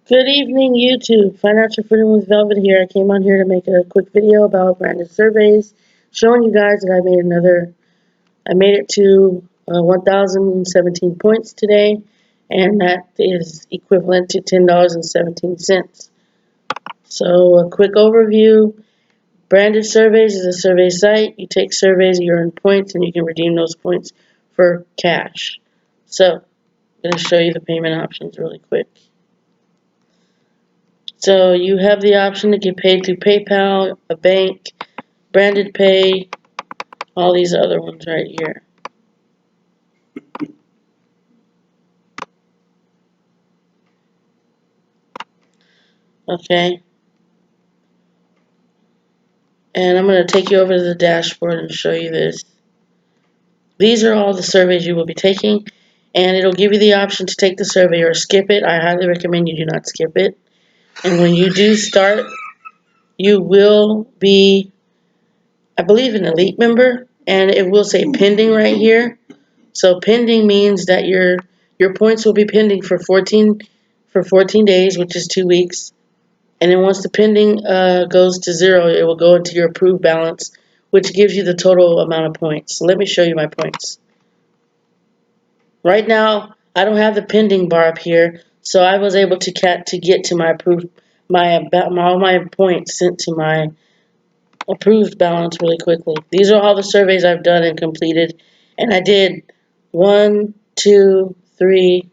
Good evening, YouTube. Financial Freedom with Velvet here. I came on here to make a quick video about branded surveys, showing you guys that I made it to 1,017 points today, and that is equivalent to $10.17. So a quick overview. Branded Surveys is a survey site. You take surveys, you earn points, and you can redeem those points for cash. So I'm going to show you the payment options really quick. So you have the option to get paid through PayPal, a bank, Branded Pay, all these other ones right here. Okay. And I'm going to take you over to the dashboard and show you this. These are all the surveys you will be taking, and it'll give you the option to take the survey or skip it. I highly recommend you do not skip it. And when you do start, you will be, I believe, an elite member, and it will say pending right here. So pending means that your points will be pending for 14 days, which is 2 weeks. And then once the pending goes to 0, it will go into your approved balance, which gives you the total amount of points. So let me show you my points. Right now, I don't have the pending bar up here, so I was able to get to my approved all my points sent to my approved balance really quickly. These are all the surveys I've done and completed, and I did 1, 2, 3,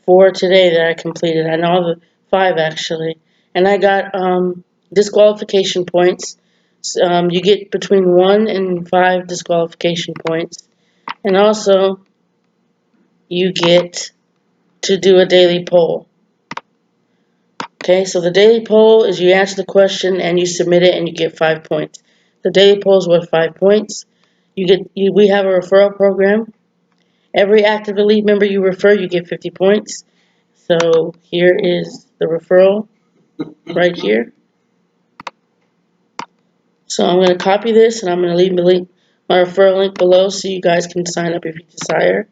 4 today that I completed. I know the 5 actually, and I got disqualification points. You get between 1 and 5 disqualification points, and also you get to do a daily poll. Okay, so the daily poll is you answer the question and you submit it and you get 5 points. The daily poll is worth 5 points. We have a referral program. Every active elite member you refer, you get 50 points. So here is the referral right here. So I'm going to copy this and I'm going to leave my referral link below so you guys can sign up if you desire.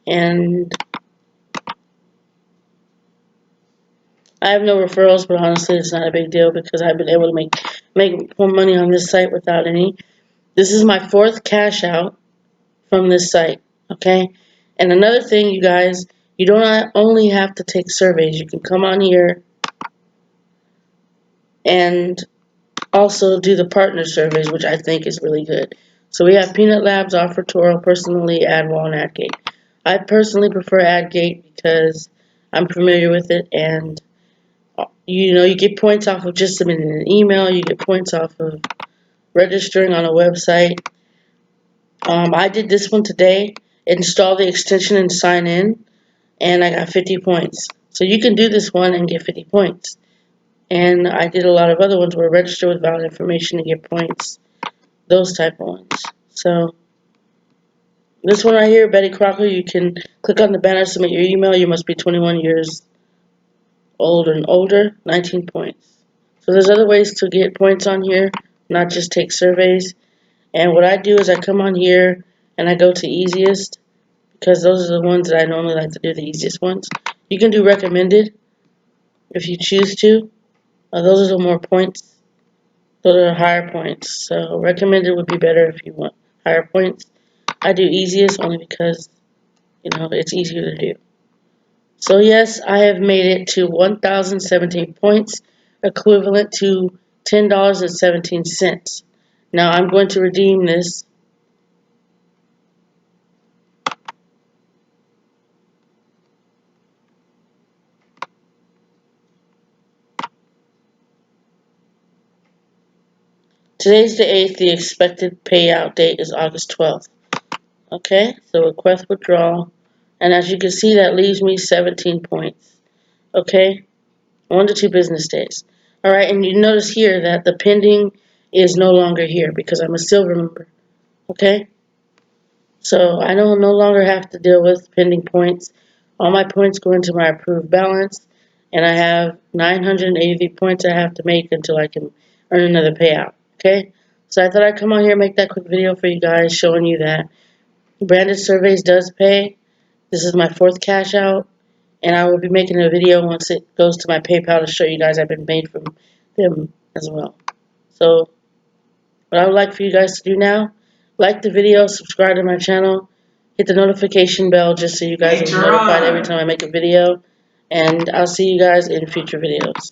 And I have no referrals, but honestly, it's not a big deal because I've been able to make more money on this site without any. This is my 4th cash out from this site, okay? And another thing, you guys, you don't only have to take surveys. You can come on here and also do the partner surveys, which I think is really good. So we have Peanut Labs, Offer Toro, Personally, AdWall, and AdGate. I personally prefer AdGate because I'm familiar with it, and you get points off of just submitting an email. You get points off of registering on a website. I did this one today, install the extension and sign in, and I got 50 points. So you can do this one and get 50 points. And I did a lot of other ones where register with valid information to get points, those type of ones. So this one right here, Betty Crocker, you can click on the banner, submit your email. You must be 21 years old and older, 19 points. So there's other ways to get points on here, not just take surveys. And what I do is I come on here and I go to easiest because those are the ones that I normally like to do, the easiest ones. You can do recommended if you choose to. Those are the more points. Those are higher points. So recommended would be better if you want higher points. I do easiest only because, it's easier to do. So yes, I have made it to 1,017 points, equivalent to $10.17. Now I'm going to redeem this. Today's the 8th. The expected payout date is August 12th. Okay, so request withdrawal. And as you can see, that leaves me 17 points. Okay, 1 to 2 business days. Alright, and you notice here that the pending is no longer here because I'm a silver member. Okay, so I no longer have to deal with pending points. All my points go into my approved balance, and I have 983 points I have to make until I can earn another payout. Okay, so I thought I'd come on here and make that quick video for you guys showing you that Branded Surveys does pay. This is my 4th cash out, And I will be making a video once it goes to my PayPal to show you guys I've been made from them as well. So what I would like for you guys to do now, like the video, subscribe to my channel, hit the notification bell just so you guys will be notified every time I make a video. And I'll see you guys in future videos.